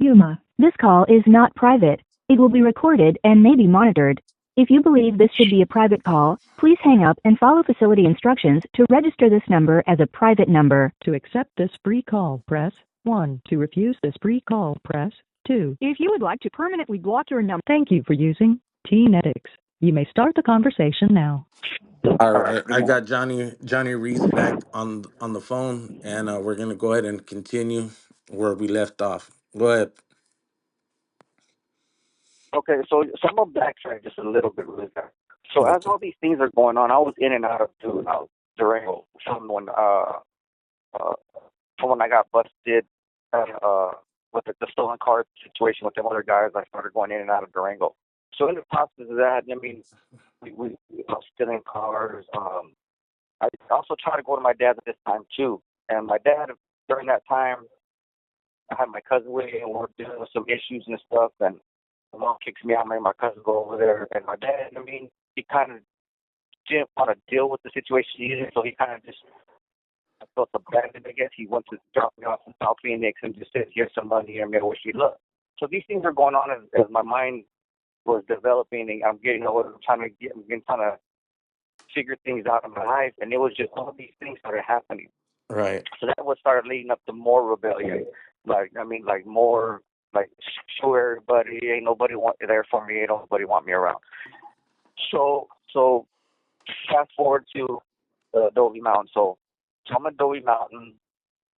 Yuma. This call is not private. It will be recorded and may be monitored. If you believe this should be a private call, please hang up and follow facility instructions to register this number as a private number. To accept this free call, press 1. To refuse this free call, press 2. If you would like to permanently block your number, thank you for using T-Netics. You may start the conversation now. All right, I got Johnny Reese back on the phone, and we're gonna go ahead and continue where we left off. Go ahead. Okay, so I'm gonna backtrack just a little bit really fast. So as Okay. all these things are going on, I was in and out of Durango. From when I got busted with the stolen car situation with them other guys, I started going in and out of Durango. So in the process of that, I mean, we stealing cars. I also tried to go to my dad's at this time too, and my dad during that time, I had my cousin with me, and we were dealing with some issues and stuff, and my mom kicks me out, made my cousin go over there, and my dad, I mean, he kind of didn't want to deal with the situation either, so he kind of just felt abandoned, I guess. He went to drop me off in South Phoenix and just said, here's some money, and I wish you luck. So these things are going on as my mind was developing, and I'm getting older, I'm trying to figure things out in my life, and it was just all these things started happening. Right. So that what started leading up to more rebellion. More like show everybody ain't nobody there for me, ain't nobody want me around. So fast forward to Dovey Mountain. So I'm at Dovey Mountain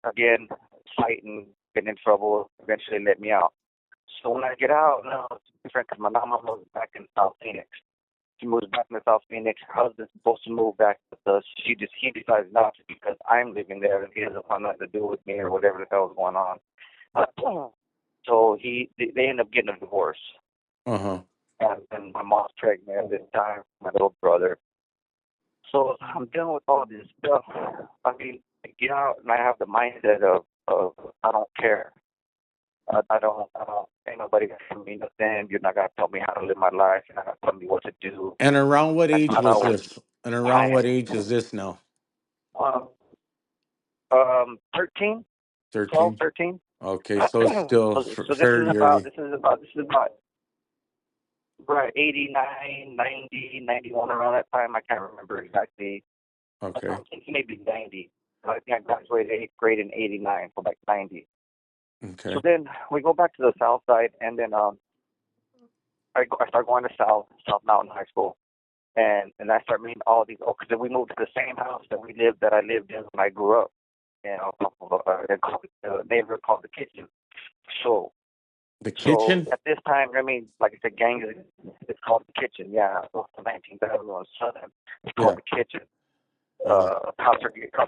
again, fighting, getting in trouble. Eventually let me out. So when I get out, no, it's different because my mama moves back in South Phoenix. She moves back into South Phoenix. Her husband's supposed to move back with us. He decides not to because I'm living there and he doesn't want nothing to do with me or whatever the hell is going on. So they end up getting a divorce. Uh-huh. And my mom's pregnant at this time, my little brother. So I'm dealing with all this stuff. I mean, I get out and I have the mindset of I don't care. I don't, ain't nobody gonna tell me nothing. You're not gonna tell me how to live my life. You're not gonna tell me what to do. And around what That's age not was how this? And around I what age is this now? 13, 12, 13? 13. Okay, so it's still So fairly early. this is about right 89, 90, 91 around that time. I can't remember exactly. Okay. I'm thinking maybe 90. I think I graduated 8th grade in 89, so like 90. Okay. So then we go back to the south side, and then I start going to South Mountain High School, and I start meeting all these. Oh, because we moved to the same house that I lived in when I grew up, and a neighborhood called the Kitchen. So The kitchen? at this time, I mean, like I said, gang it's called the Kitchen. Yeah, it was the 19,000 on Southern. It's called the Kitchen. Cops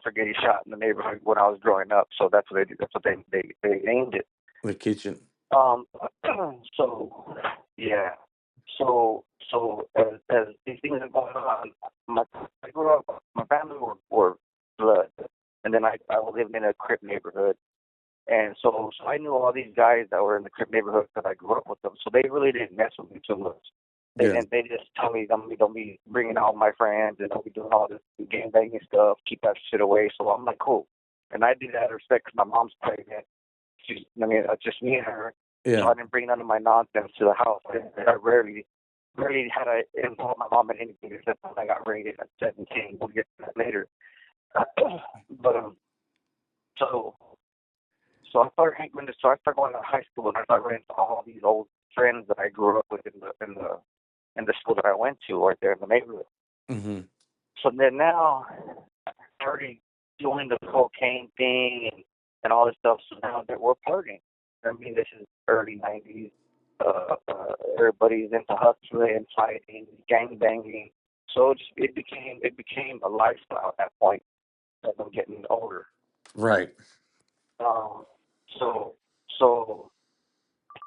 are getting shot in the neighborhood when I was growing up, so that's what they did. That's what they named it. The kitchen. Um, so yeah, so as these things are going on, I grew up. My family were blood, and then I was living in a Crip neighborhood, and so I knew all these guys that were in the Crip neighborhood because I grew up with them. So they really didn't mess with me too much. Yeah. And they just tell me don't be bringing out my friends and don't be doing all this gang banging stuff. Keep that shit away. So I'm like, cool. And I did that out of respect because my mom's pregnant. Just me and her. So Yeah. I didn't bring none of my nonsense to the house. I rarely had to involve my mom in anything except when I got raided at 17. We'll get to that later. But so I started going to high school and I started running into all these old friends that I grew up with in the school that I went to right there in the neighborhood. Mm-hmm. So then now I started doing the cocaine thing and all this stuff. So now that we're partying. I mean, this is early 90s. Everybody's into hustling, fighting, gang banging. So it became a lifestyle at that point as I'm getting older. Right. So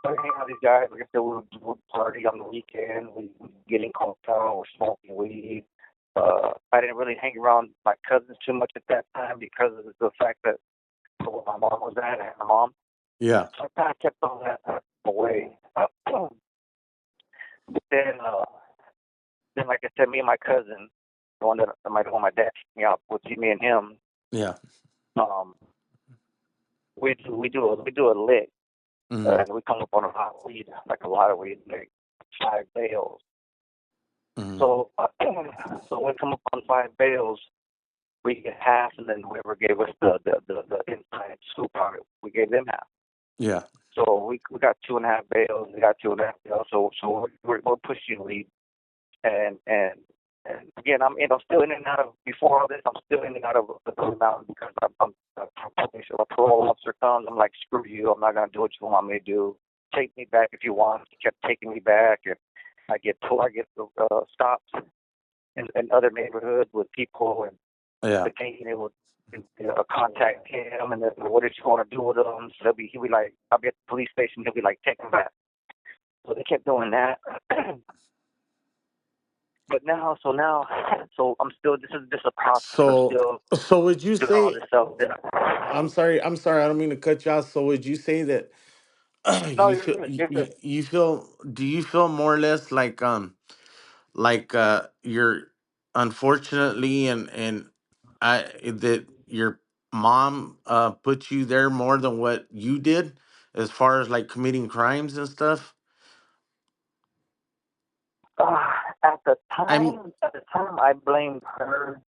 I hang out with these guys. Like I said, we would party on the weekend. We get in compound. We're smoking weed. I didn't really hang around my cousins too much at that time because of the fact that where my mom was at and my mom. Yeah. So I kind of kept all that away. But then, like I said, me and my cousin, the one my dad picked me up, with me and him. Yeah. We do a lick. Mm-hmm. and we come up on a lot of weed, like a lot of weed, like 5 bales. Mm-hmm. So, so we come up on 5 bales, we get half, and then whoever gave us the inside scoop on it, we gave them half. Yeah. So we got 2.5 bales, we got 2.5 bales. So we're pushing weed, and again, I'm still in and out of, before all this, I'm still in and out of the Blue Mountain because I'm a parole officer comes, I'm like, screw you, I'm not gonna do what you want me to do. Take me back if you want. He kept taking me back, and I get stopped in other neighborhoods with people, and Yeah. the gang would contact him, and then what is you going to do with him? So he'll be like, I'll be at the police station, he'll be like, take him back. So they kept doing that. But now, so I'm still, this is just a process of So, still so would you doing all say? this stuff. I'm sorry. I'm sorry. I don't mean to cut you off. So would you say that No, you you're feel good. You're good. you feel? Do you feel more or less like you're unfortunately and I that your mom put you there more than what you did as far as like committing crimes and stuff? Uh, at the I'm time, I blamed her.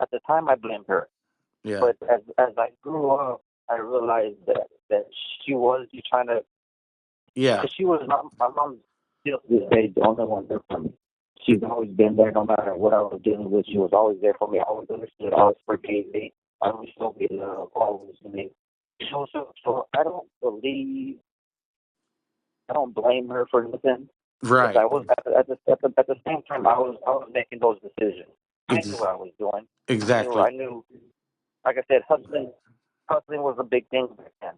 At the time, I blamed her. yeah. But as I grew up, I realized that she was trying to, Yeah. because she was not, my mom still to this day the only one there for me. She's always been there no matter what I was dealing with. She was always there for me, always understood, always forgave me, always showed me love, always me. So I don't blame her for anything. But I Right. was at the same time I was making those decisions. I knew what I was doing. I Exactly. knew, like I said, hustling was a big thing back then.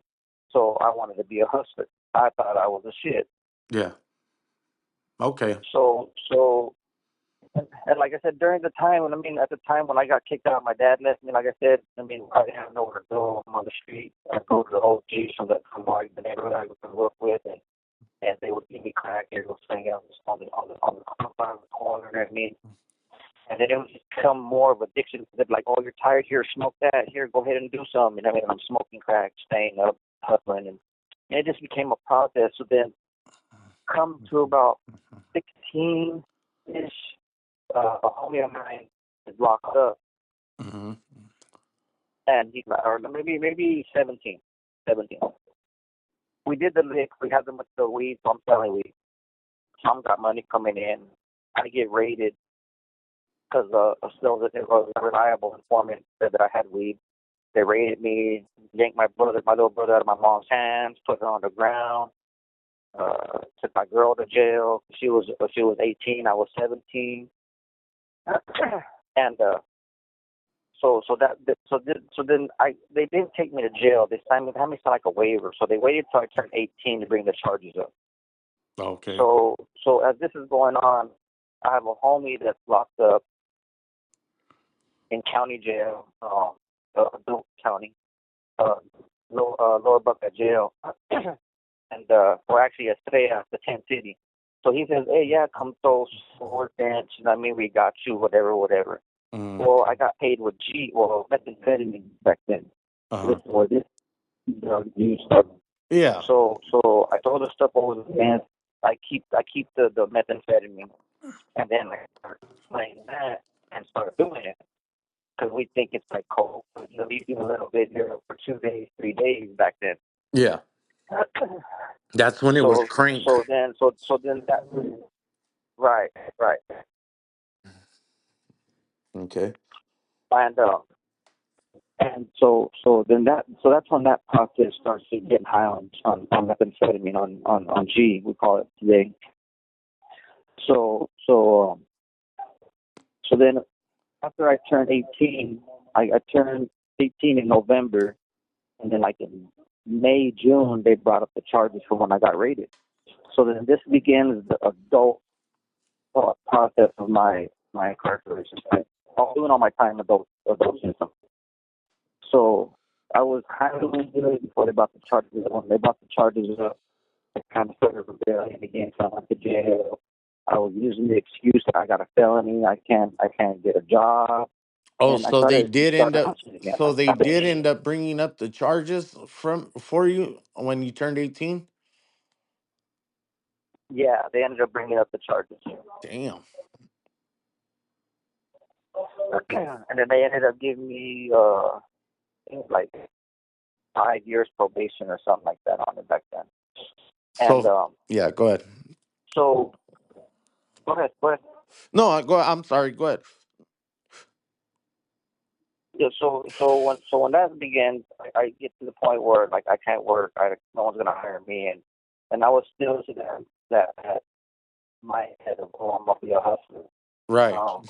So I wanted to be a hustler. I thought I was a shit. Yeah. Okay. So and like I said, during the time when at the time when I got kicked out, my dad left me. Like I said, I didn't have nowhere to go. I'm on the street. I go to the OGs from the neighborhood I would work with, and they would give me crack. They would sing out on the corner. And then it would just become more of addiction. They'd be like, oh, you're tired? Here, smoke that. Here, go ahead and do something. I'm smoking crack, staying up, hustling, and it just became a process. So then, come to about 16-ish, a homie of mine is locked up, Mm-hmm. and or maybe 17, 17. We did the lick. We had the weed, so I'm selling weed. Some got money coming in. I get raided because still it was a reliable informant said that I had weed. They raided me, yanked my little brother out of my mom's hands, put her on the ground, took my girl to jail. She was 18, I was 17, and so then they didn't take me to jail. They had me sign like a waiver. So they waited till I turned 18 to bring the charges up. Okay. So as this is going on, I have a homie that's locked up in county jail, Adult County, uh, Lower Buckeye Jail, and or actually Estrella, the tent city. So he says, hey, yeah, come throw sword dance. We got you, whatever. Mm-hmm. Well, I got paid with methamphetamine back then. This Uh-huh. is where this drug use started. Yeah. So I throw the stuff over the fence. I keep the methamphetamine, and then I start playing that and start doing it because we think it's like cold. You do a little bit here for 2 days, 3 days back then. Yeah. That's when it was So crank. so then that right, right. Okay. And so then that's when that process starts to get high on methamphetamine on G, we call it today. So so then after I turned 18, I turned 18 in November, and then like in May, June, they brought up the charges for when I got raided. So then this begins the adult process of my incarceration. I was doing all my time adult system. So I was handling it before they brought the charges. When they brought the charges up, I kind of started rebelling again, so I went to jail. I was using the excuse that I got a felony, I can't get a job. Oh, and I so they started did end started up. hustling again. So they did end up bringing up the charges from for you when you turned 18. Yeah, they ended up bringing up the charges, Damn. and then they ended up giving me I think like 5 years probation or something like that on it back then. And So yeah, go ahead. so go ahead, go ahead. No, I go. I'm sorry. Go ahead. Yeah, so when that begins, I get to the point where like I can't work, no one's gonna hire me, and I was still to that my head of oh I'm gonna be a hustler, Right. um,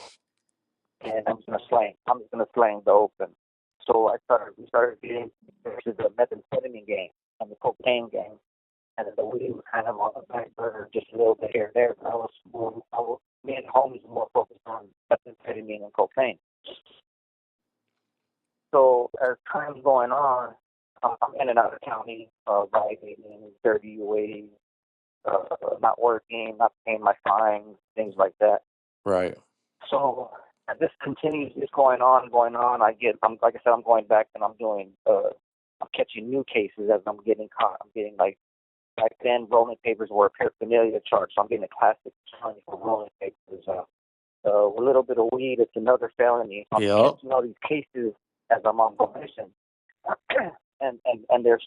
and I'm just gonna slang the open. So we started getting versus the methamphetamine game and the cocaine game, and then the weed was kind of on the back burner, just a little bit here and there. But me and the homies were more focused on methamphetamine and cocaine. So as time's going on, I'm in and out of county, violating, dirty ways, not working, not paying my fines, things like that. Right. So as this continues, it's going on. I'm like I said, I'm going back and I'm catching new cases as I'm getting caught. I'm getting like back then rolling papers were a paraphernalia charge, so I'm getting a classic felony for rolling papers. A little bit of weed, it's another felony. I'm Yep. catching all these cases as I'm on probation. and they're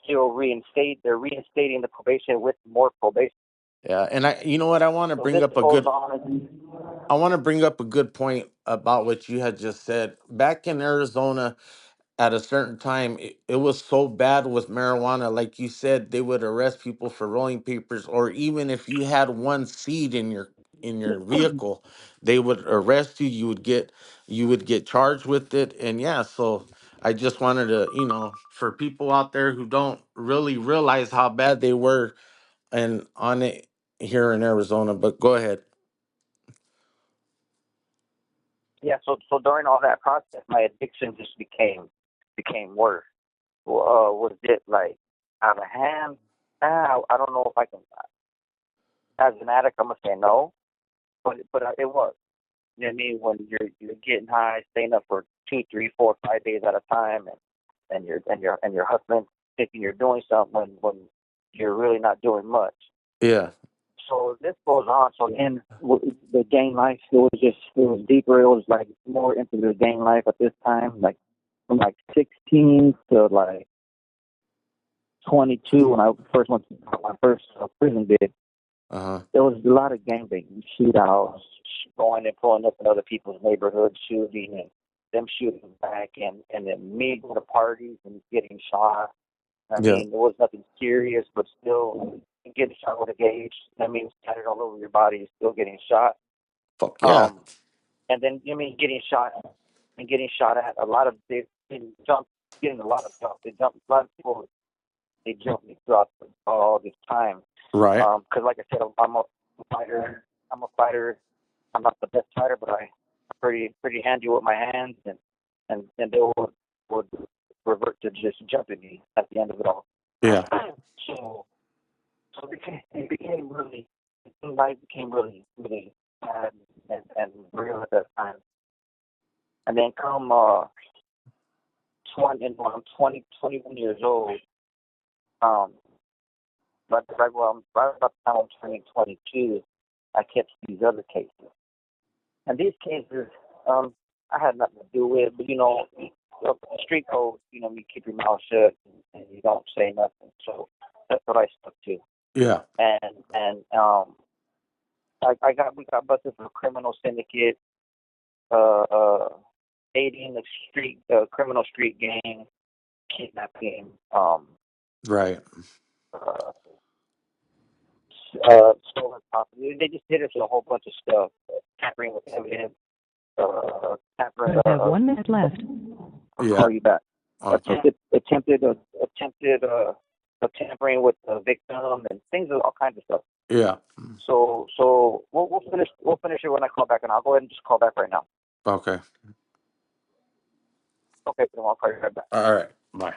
reinstating the probation with more probation. Yeah. And you know what? I want to So bring this up a goes good. on. I want to bring up a good point about what you had just said. Back in Arizona, at a certain time, it was so bad with marijuana. Like you said, they would arrest people for rolling papers, or even if you had one seed in your vehicle, they would arrest you. You would get charged with it, and yeah. So I just wanted to, for people out there who don't really realize how bad they were and on it here in Arizona. But go ahead. Yeah, so during all that process, my addiction just became worse. Was it like out of hand? I don't know if I can. As an addict, I'm gonna say no, but it was. You know what I mean? When you're getting high, staying up for 2, 3, 4, 5 days at a time, and you're hustling, thinking you're doing something when you're really not doing much. Yeah. So this goes on. So then the gang life, it was deeper. It was like more into the gang life at this time, like from like 16 to like 22 when I first went to my first prison bid. Uh huh. There was a lot of gang banging, shootouts, going and pulling up in other people's neighborhoods, shooting and them shooting back, and then me going to parties and getting shot. I Yeah. mean, there was nothing serious, but still getting shot with a gauge. That means scattered all over your body, still getting shot. Fuck yeah. Um, and then I mean, getting shot at. A lot of they jump, getting a lot of jump. They jump. A lot of people they jump me throughout all this time. Right. Because like I said, I'm a fighter. I'm a fighter. I'm not the best fighter, but I'm pretty handy with my hands, and they would revert to just jumping me at the end of it all. Yeah. So it became really life became really bad and real at that time. And then come when I'm 21 years old, um, right about the time I'm turning 22, I kept these other cases. And these cases, I had nothing to do with, but the street code, you keep your mouth shut and you don't say nothing. So that's what I stuck to. Yeah. And we got busted for a criminal syndicate, uh, uh, aiding the criminal street gang, kidnapping, Right. uh, stolen property. They just hit us with a whole bunch of stuff, tampering with evidence, tampering. You have 1 minute left. I'll Yeah. call you back. Okay. Tampering with the victim and things, all kinds of stuff. Yeah. So we'll finish it when I call back, and I'll go ahead and just call back right now. Okay. Okay, then I'll call you right back. All right. Bye.